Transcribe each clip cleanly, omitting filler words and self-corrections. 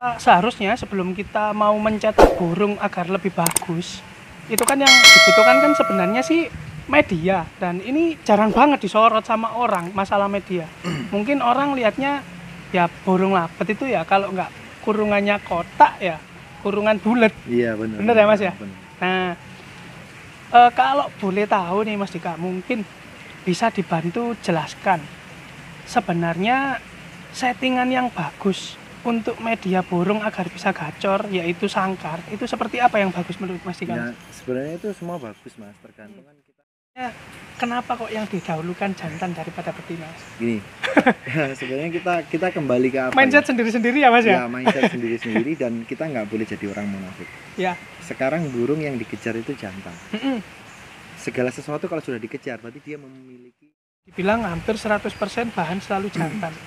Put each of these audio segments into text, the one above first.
Seharusnya sebelum kita mau mencetak burung agar lebih bagus, itu kan yang dibutuhkan kan sebenarnya sih media, dan ini jarang banget disorot sama orang masalah media. Mungkin orang lihatnya ya burung lapet itu ya kalau nggak kurungannya kotak ya kurungan bulat. Iya benar. Bener ya Mas ya? Bener. Nah, kalau boleh tahu nih Mas Dika, mungkin bisa dibantu jelaskan sebenarnya settingan yang bagus untuk media burung agar bisa gacor, yaitu sangkar, itu seperti apa yang bagus menurut Mas Dika? Ya, sebenarnya itu semua bagus Mas, tergantung kan kita. Ya, kenapa kok yang didahulukan jantan daripada betina? Gini, sebenarnya kita kembali ke apa? Mindset sendiri-sendiri ya Mas ya? Ya, mindset sendiri-sendiri, dan kita nggak boleh jadi orang munafik. Ya. Sekarang burung yang dikejar itu jantan. Mm-mm. Segala sesuatu kalau sudah dikejar, berarti dia memiliki. Dibilang hampir 100% bahan selalu jantan.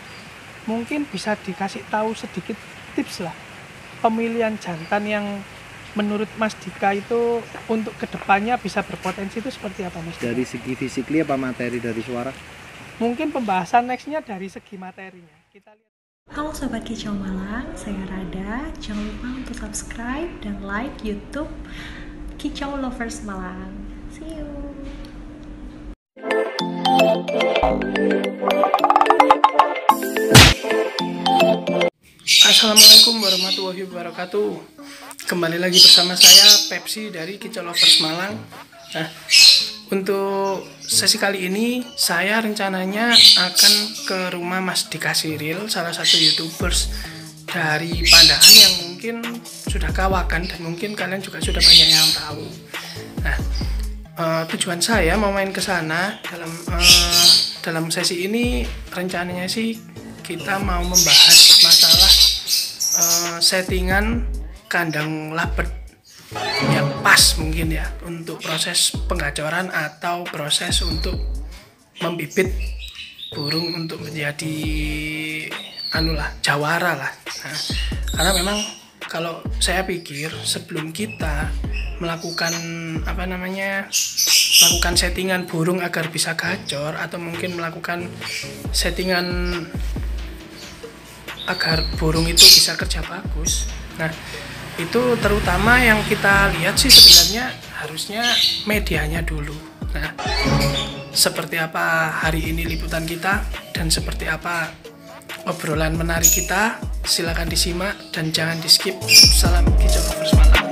Mungkin bisa dikasih tahu sedikit tips lah pemilihan jantan yang menurut Mas Dika itu untuk kedepannya bisa berpotensi itu seperti apa Mas Dika? Dari segi fisikly apa materi dari suara? Mungkin pembahasan nextnya dari segi materinya. Kita lihat. Halo Sobat Kicau Malang, saya Rada. Jangan lupa untuk subscribe dan like YouTube Kicau Lovers Malang. See you. Assalamualaikum warahmatullahi wabarakatuh. Kembali lagi bersama saya Pepsi dari Kicau Lovers Malang. Nah, untuk sesi kali ini saya rencananya akan ke rumah Mas Dika Siril, salah satu YouTubers dari Pandaan yang mungkin sudah kawakan dan mungkin kalian juga sudah banyak yang tahu. Nah, tujuan saya mau main ke sana dalam sesi ini rencananya sih kita mau membahas masalah settingan kandang labet yang pas mungkin ya untuk proses penggacoran atau proses untuk membibit burung untuk menjadi jawara lah. Nah, karena memang kalau saya pikir sebelum kita melakukan melakukan settingan burung agar bisa gacor atau mungkin melakukan settingan agar burung itu bisa kerja bagus. Nah, itu terutama yang kita lihat sih sebenarnya harusnya medianya dulu. Nah, seperti apa hari ini liputan kita dan seperti apa obrolan menarik kita, silakan disimak dan jangan di skip. Salam Kicau Lovers Malang.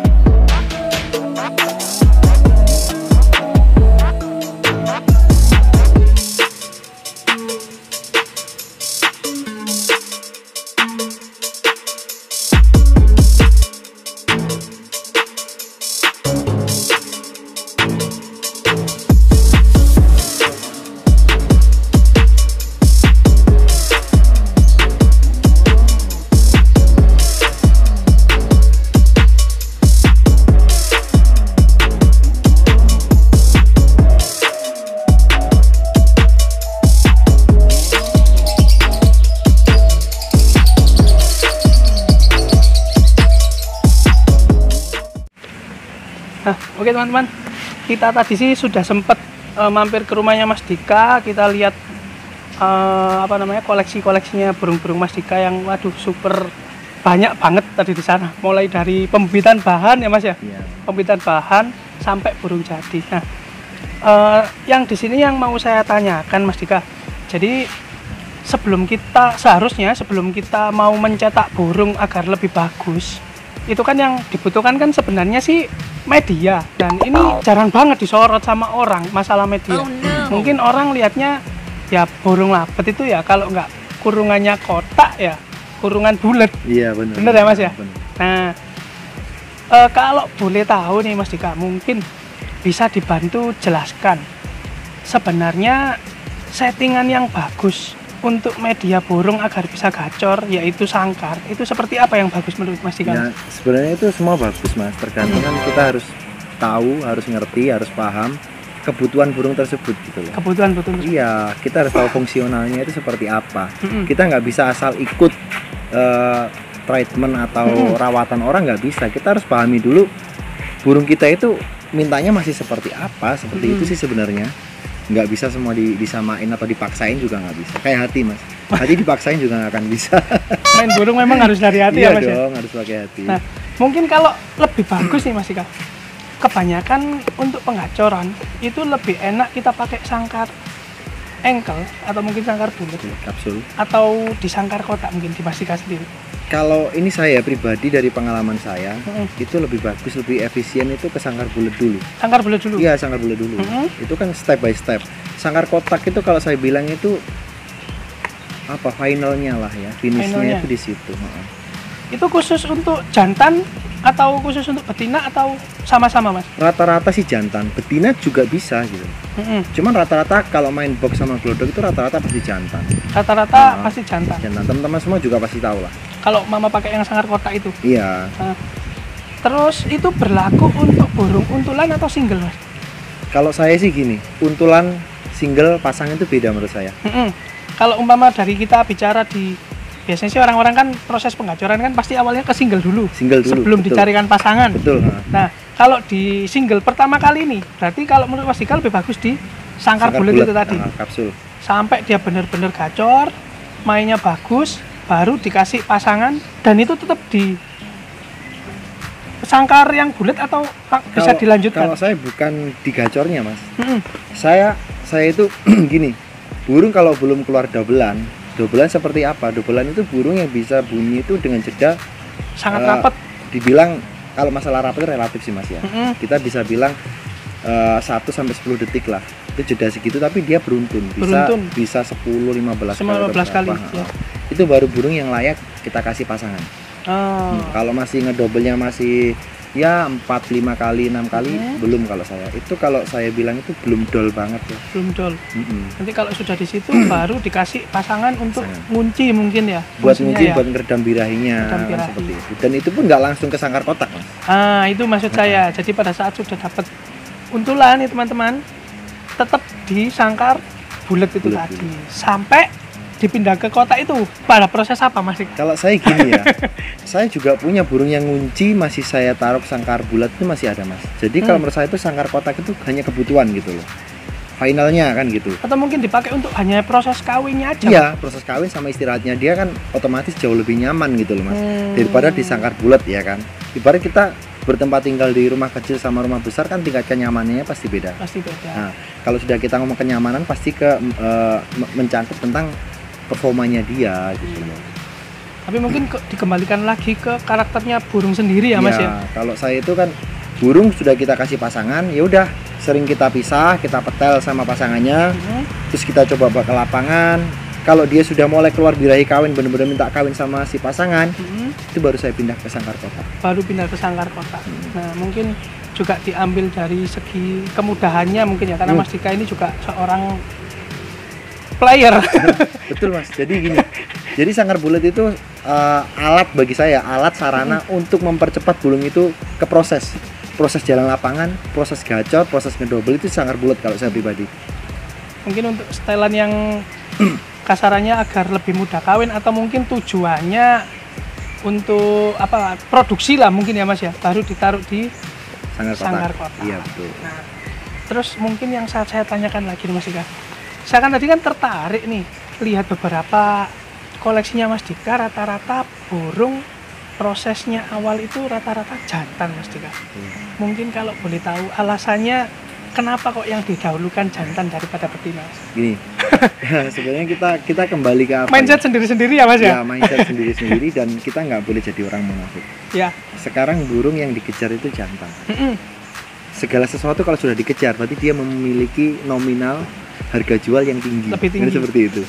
Nah, oke teman-teman, kita tadi sih sudah sempat mampir ke rumahnya Mas Dika. Kita lihat koleksi-koleksinya burung-burung Mas Dika yang waduh super banyak banget tadi di sana. Mulai dari pembibitan bahan ya Mas ya, Iya. pembibitan bahan sampai burung jadi. Nah, yang di sini yang mau saya tanyakan Mas Dika. Jadi seharusnya sebelum kita mau mencetak burung agar lebih bagus, itu kan yang dibutuhkan kan sebenarnya sih media, dan ini jarang banget disorot sama orang masalah media. Oh, no. Mungkin orang lihatnya ya burung lapet itu ya kalau nggak kurungannya kotak ya kurungan bulat. Iya benar. Bener ya Mas ya? Bener. Nah, kalau boleh tahu nih Mas Dika, mungkin bisa dibantu jelaskan sebenarnya settingan yang bagus untuk media burung agar bisa gacor, yaitu sangkar, itu seperti apa yang bagus menurut Mas Dika? Ya, sebenarnya itu semua bagus Mas, tergantung kan kita harus tahu, harus ngerti, harus paham kebutuhan burung tersebut gitu loh. Kebutuhan betul. Iya, kita harus tahu fungsionalnya itu seperti apa. Kita nggak bisa asal ikut treatment atau rawatan orang, nggak bisa. Kita harus pahami dulu burung kita itu mintanya masih seperti apa, seperti itu sih sebenarnya. nggak bisa semua disamain atau dipaksain juga nggak bisa. Kayak hati mas, hati dipaksain juga nggak akan bisa. Main burung memang harus dari hati Iya ya mas dong, ya. harus pakai hati. Nah, mungkin kalau lebih bagus nih Mas Ika, kebanyakan untuk pengacoran itu lebih enak kita pakai sangkar engkel atau mungkin sangkar bulat Kapsul. atau di sangkar kotak mungkin di Mas Ika sendiri. Kalau ini saya pribadi dari pengalaman saya, itu lebih bagus, lebih efisien itu ke sangkar bulat dulu. Sangkar bulat dulu. Iya, sangkar bulat dulu. Itu kan step by step. Sangkar kotak itu kalau saya bilang itu apa finalnya lah ya, finishnya Finalnya. itu di situ. Itu khusus untuk jantan atau khusus untuk betina atau sama-sama Mas? Rata-rata sih jantan, betina juga bisa gitu. Cuman rata-rata kalau main box sama glodok itu rata-rata pasti jantan. Rata-rata pasti jantan. Jantan, teman-teman semua juga pasti tahu lah. Kalau mama pakai yang sangkar kotak itu. Iya. Nah, terus itu berlaku untuk burung untulan atau single Mas? Kalau saya sih gini, untulan single pasangan itu beda menurut saya. Kalau umpama dari kita bicara di biasanya sih orang-orang kan proses pengacoran kan pasti awalnya ke single dulu. Single dulu. Sebelum betul. dicarikan pasangan. Betul. Nah, kalau di single pertama kali ini, berarti kalau menurut Mas Dika lebih bagus di sangkar bulat itu tadi. Kapsul. Sampai dia benar-benar gacor, mainnya bagus, baru dikasih pasangan dan itu tetap di sangkar yang bulat atau bisa dilanjutkan? Kalau saya bukan di gacornya mas, saya itu gini, burung kalau belum keluar dobelan seperti apa? Dobelan itu burung yang bisa bunyi itu dengan jeda sangat rapat. Dibilang kalau masalah rapat itu relatif sih mas ya. Kita bisa bilang 1 sampai 10 detik lah. Itu jeda segitu tapi dia beruntun. Bisa 10 15 kali. Ya. Itu baru burung yang layak kita kasih pasangan. Kalau masih ngedobelnya masih ya 4-5 kali 6 kali belum kalau saya. Itu kalau saya bilang itu belum dol banget ya. Belum dol. Nanti kalau sudah di situ baru dikasih pasangan untuk ngunci mungkin ya. Buat ngunci, ya? buat ngeredam birahinya kan seperti itu. Dan itu pun nggak langsung ke sangkar kotak mas. Itu maksud saya. Jadi pada saat sudah dapat untulan ya teman-teman, tetap di sangkar bulat itu tadi sampai dipindah ke kotak itu. Pada proses apa mas? Kalau saya gini ya, saya juga punya burung yang ngunci masih saya taruh sangkar bulat itu masih ada mas. Jadi kalau menurut saya itu sangkar kotak itu hanya kebutuhan gitu loh, finalnya kan gitu. Atau mungkin dipakai untuk hanya proses kawinnya aja? Iya, proses kawin sama istirahatnya dia kan otomatis jauh lebih nyaman gitu loh mas, daripada di sangkar bulat ya kan. Ibarat kita bertempat tinggal di rumah kecil sama rumah besar kan tingkat kenyamanannya pasti beda. Pasti beda. Nah, kalau sudah kita ngomong kenyamanan pasti ke mencangkup tentang performanya dia gitu loh. Tapi mungkin dikembalikan lagi ke karakternya burung sendiri ya mas ya. Kalau saya itu kan burung sudah kita kasih pasangan, ya udah sering kita pisah, kita petel sama pasangannya, terus kita coba bawa ke lapangan. Kalau dia sudah mulai keluar birahi kawin, benar-benar minta kawin sama si pasangan, itu baru saya pindah ke sangkar kotak. Baru pindah ke sangkar kotak. Nah mungkin juga diambil dari segi kemudahannya mungkin ya, karena Mas Dika ini juga seorang player. Betul mas, jadi gini, jadi sangkar bulat itu alat bagi saya, alat sarana untuk mempercepat burung itu ke proses jalan lapangan, proses gacor, proses ngedobel itu sangkar bulat kalau saya pribadi. Mungkin untuk setelan yang kasarannya agar lebih mudah kawin atau mungkin tujuannya untuk apa produksi lah mungkin ya mas ya, baru ditaruh di sangkar kotak. Iya betul. Nah, terus mungkin yang saya tanyakan lagi nih mas Dika, saya kan tadi kan tertarik nih lihat beberapa koleksinya Mas Dika, rata-rata burung prosesnya awal itu rata-rata jantan Mas Dika. Mungkin kalau boleh tahu alasannya kenapa kok yang didahulukan jantan daripada betina? Gini, sebenarnya kita kembali ke apa? Mindset sendiri-sendiri ya Mas ya? Ya mindset sendiri-sendiri dan kita nggak boleh jadi orang munafik. Ya. Sekarang burung yang dikejar itu jantan. Segala sesuatu kalau sudah dikejar berarti dia memiliki nominal harga jual yang tinggi. Lebih tinggi. Ini seperti itu.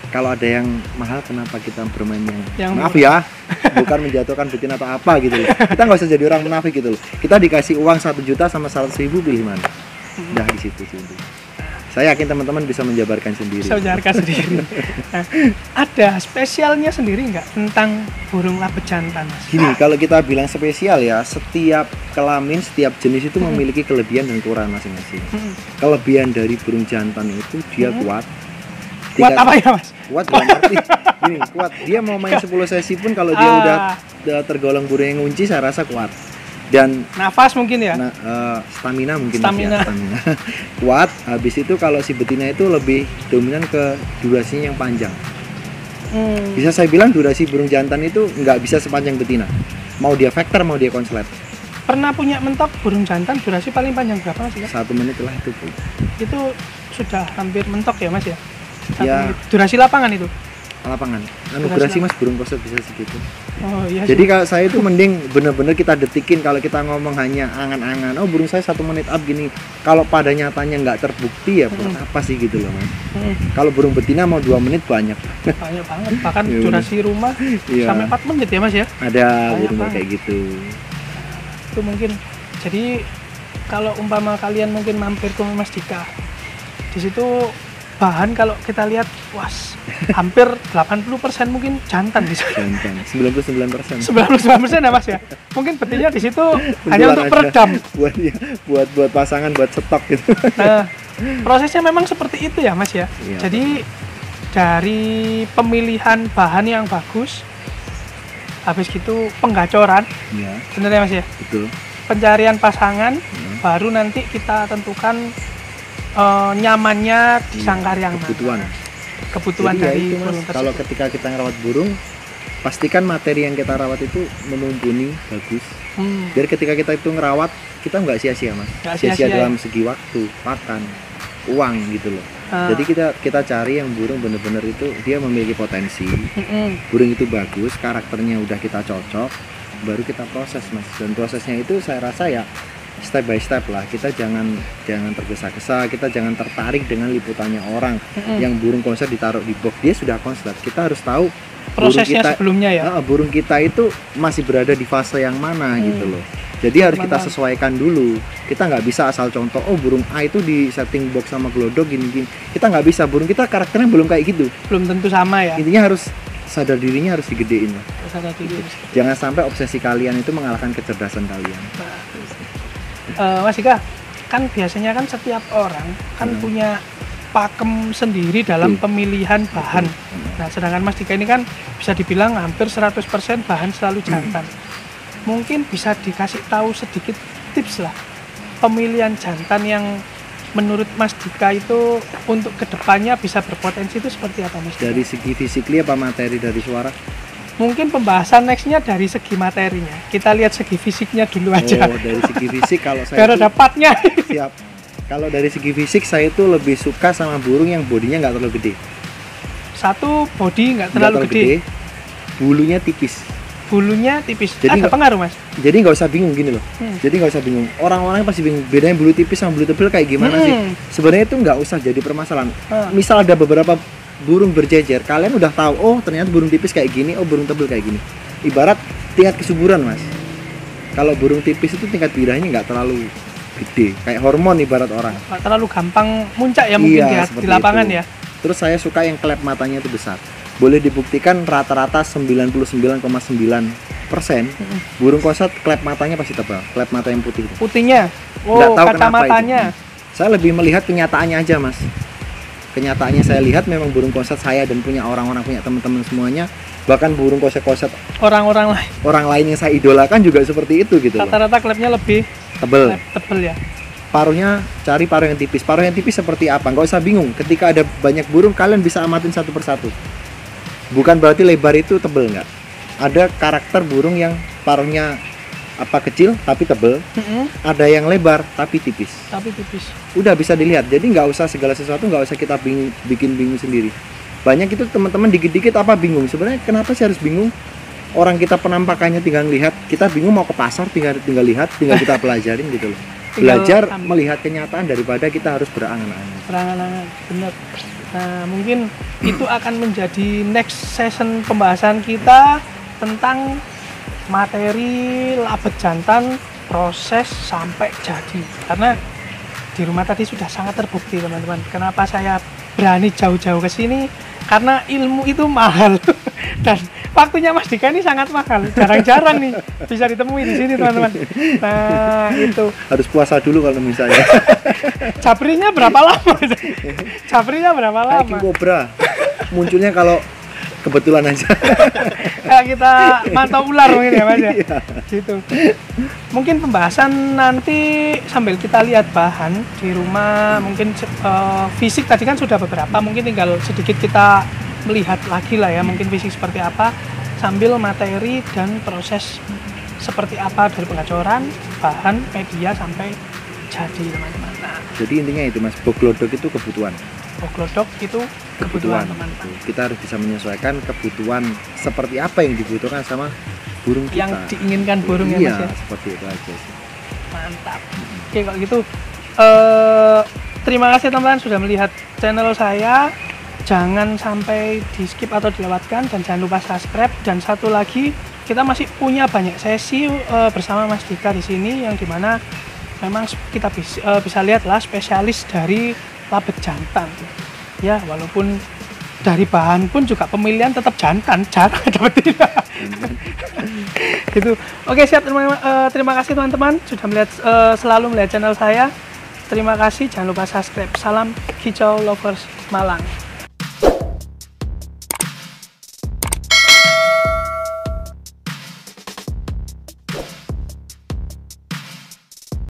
Kalau ada yang mahal, kenapa kita bermain yang maaf murah. Ya, bukan menjatuhkan betina atau apa gitu loh. Kita nggak usah jadi orang munafik gitu loh. Kita dikasih uang 1 juta sama 100.000 pilih mana? Udah di situ sih. Saya yakin teman-teman bisa menjabarkan sendiri. Bisa menjabarkan sendiri. Nah, ada spesialnya sendiri nggak tentang burung lapet jantan, Mas? Gini, kalau kita bilang spesial ya, setiap kelamin, setiap jenis itu memiliki kelebihan dan kekurangan masing-masing. Kelebihan dari burung jantan itu dia kuat. Kuat apa ya, Mas? Kuat dalam arti gini, kuat. Dia mau main 10 sesi pun kalau dia udah tergolong burung yang ngunci, saya rasa kuat. dan nafas mungkin ya. Stamina mungkin. Stamina. Stamina kuat. Habis itu kalau si betina itu lebih dominan ke durasinya yang panjang. Bisa saya bilang durasi burung jantan itu nggak bisa sepanjang betina, mau dia vector mau dia konslet. Pernah punya mentok burung jantan durasi paling panjang berapa sih? 1 menit lah itu Bu. Itu sudah hampir mentok ya Mas ya? 1 Ya. menit. Durasi lapangan itu? Lapangan durasi Mas burung konslet bisa segitu. Oh iya. Jadi kalau saya itu mending bener-bener kita detikin. Kalau kita ngomong hanya angan-angan, oh burung saya 1 menit up gini, kalau pada nyatanya nggak terbukti ya buat apa sih gitu loh Mas. Kalau burung betina mau 2 menit banyak banyak banget, bahkan Iya, durasi rumah Iya. sampai 4 menit ya Mas ya. ada Banyak burung banget. kayak gitu. Itu mungkin, jadi kalau umpama kalian mungkin mampir ke Mas Dika, di situ bahan kalau kita lihat, was hampir 80% mungkin jantan di sana. Jantan 99%. 99% ya Mas ya. Mungkin betinanya di situ hanya untuk Aja. peredam. buat pasangan, buat stok gitu. Nah, prosesnya memang seperti itu ya Mas ya. Iya. Jadi dari pemilihan bahan yang bagus, habis gitu penggacoran, Iya, bener ya Mas ya. betul. Pencarian pasangan, baru nanti kita tentukan nyamannya di sangkar yang Kebutuhan. mana. Kebutuhan Jadi ya dari itu, Mas, burung kalau tersebut. ketika kita ngerawat burung, pastikan materi yang kita rawat itu mumpuni, bagus. Biar ketika kita itu ngerawat, kita nggak sia-sia Mas. Nggak Sia-sia sia-sia, dalam segi waktu, pakan, uang gitu loh. Jadi kita cari yang burung bener-bener itu dia memiliki potensi. Burung itu bagus, karakternya udah kita cocok, baru kita proses Mas. Dan prosesnya itu saya rasa ya step by step lah. Kita jangan tergesa-gesa, kita jangan tertarik dengan liputannya orang yang burung konslet ditaruh di box, dia sudah konslet. Kita harus tahu prosesnya sebelumnya ya. burung kita itu masih berada di fase yang mana gitu loh. Jadi harus kita Mantap. sesuaikan dulu. Kita nggak bisa asal contoh, oh burung A itu di setting box sama glodok gini-gini. Kita nggak bisa, burung kita karakternya belum kayak gitu. Belum tentu sama ya. Intinya harus sadar dirinya, harus digedein lah. Sadar diri. Jangan sampai obsesi kalian itu mengalahkan kecerdasan kalian. Mas Dika, kan biasanya kan setiap orang kan punya pakem sendiri dalam pemilihan bahan. Nah, sedangkan Mas Dika ini kan bisa dibilang hampir 100% bahan selalu jantan. Mungkin bisa dikasih tahu sedikit tips lah pemilihan jantan yang menurut Mas Dika itu untuk kedepannya bisa berpotensi itu seperti apa Mas Dika? Dari segi fisikly apa materi dari suara? Mungkin pembahasan nextnya dari segi materinya. Kita lihat segi fisiknya dulu aja. Oh, dari segi fisik kalau saya Biar tuh- dapatnya. siap. Kalau dari segi fisik saya itu lebih suka sama burung yang bodinya nggak terlalu gede. Satu, body nggak Nggak terlalu gede. Bulunya tipis. Bulunya tipis. Jadi Ada nggak- pengaruh Mas? Jadi nggak usah bingung gini loh. Jadi nggak usah bingung. Orang-orang pasti bingung bedanya bulu tipis sama bulu tebal kayak gimana sih. Sebenarnya itu nggak usah jadi permasalahan. Misal ada beberapa burung berjejer, kalian udah tahu. Oh ternyata burung tipis kayak gini. Oh burung tebal kayak gini. Ibarat tingkat kesuburan Mas. Kalau burung tipis itu tingkat birahinya nggak terlalu gede. Kayak hormon ibarat orang. Nggak terlalu gampang muncak ya mungkin Iya, di seperti lapangan itu. ya. Terus saya suka yang klep matanya itu besar. Boleh dibuktikan rata-rata 99,9% burung konslet klep matanya pasti tebal. Klep mata yang putih itu. Putihnya. Nggak Oh, tahu kenapa kacamatanya. itu. Saya lebih melihat kenyataannya aja Mas. Kenyataannya saya lihat memang burung konslet saya dan punya orang-orang, punya teman-teman semuanya. Bahkan burung konslet Orang-orang lain orang lain yang saya idolakan juga seperti itu gitu loh. rata-rata klepnya lebih Tebel. tebel ya. Paruhnya cari paruh yang tipis. Paruh yang tipis seperti apa? Nggak usah bingung. Ketika ada banyak burung, kalian bisa amatin satu persatu. Bukan berarti lebar itu tebel, nggak. Ada karakter burung yang paruhnya apa kecil tapi tebel. Ada yang lebar tapi tipis. Tapi tipis. Udah bisa dilihat. Jadi nggak usah segala sesuatu nggak usah kita bikin bingung sendiri. Banyak itu teman-teman dikit-dikit apa bingung. Sebenarnya kenapa sih harus bingung? Orang kita penampakannya tinggal lihat. Kita bingung mau ke pasar tinggal lihat, tinggal kita pelajarin gitu loh. Belajar melihat kenyataan daripada kita harus berangan-angan. Berangan-angan, benar. Nah, mungkin itu akan menjadi next session pembahasan kita tentang materi labet jantan proses sampai jadi. Karena di rumah tadi sudah sangat terbukti teman-teman. Kenapa saya berani jauh-jauh ke sini? Karena ilmu itu mahal dan waktunya Mas Dika ini sangat mahal. Jarang-jarang nih bisa ditemui di sini teman-teman. Nah itu. Harus puasa dulu kalau misalnya. Jabrinya berapa lama? Jabrinya berapa Kayak King lama? Cobra. Munculnya kalau kebetulan aja. Kayak kita mantau ular mungkin ya Mas ya. Iya. Gitu. Mungkin pembahasan nanti sambil kita lihat bahan di rumah, mungkin fisik tadi kan sudah beberapa, mungkin tinggal sedikit kita melihat lagi lah ya, mungkin fisik seperti apa, sambil materi dan proses seperti apa dari pengacoran, bahan, media sampai jadi teman-teman. Nah, Jadi intinya itu Mas, boglodok itu kebutuhan. boglodok itu kebutuhan teman-teman. Kita harus bisa menyesuaikan kebutuhan seperti apa yang dibutuhkan sama burung kita. Yang diinginkan burung ya Iya, Mas ya. seperti itu aja sih. Mantap. Oke kalau gitu terima kasih teman-teman sudah melihat channel saya. Jangan sampai di skip atau dilewatkan dan jangan lupa subscribe. Dan satu lagi, kita masih punya banyak sesi bersama Mas Dika di sini yang dimana memang kita bisa lihatlah spesialis dari labet jantan. Ya walaupun dari bahan pun juga pemilihan tetap jantan, jarang ada betina. Gitu. Oke siap, terima kasih teman-teman sudah melihat selalu melihat channel saya. Terima kasih, jangan lupa subscribe. Salam Kicau Lovers Malang.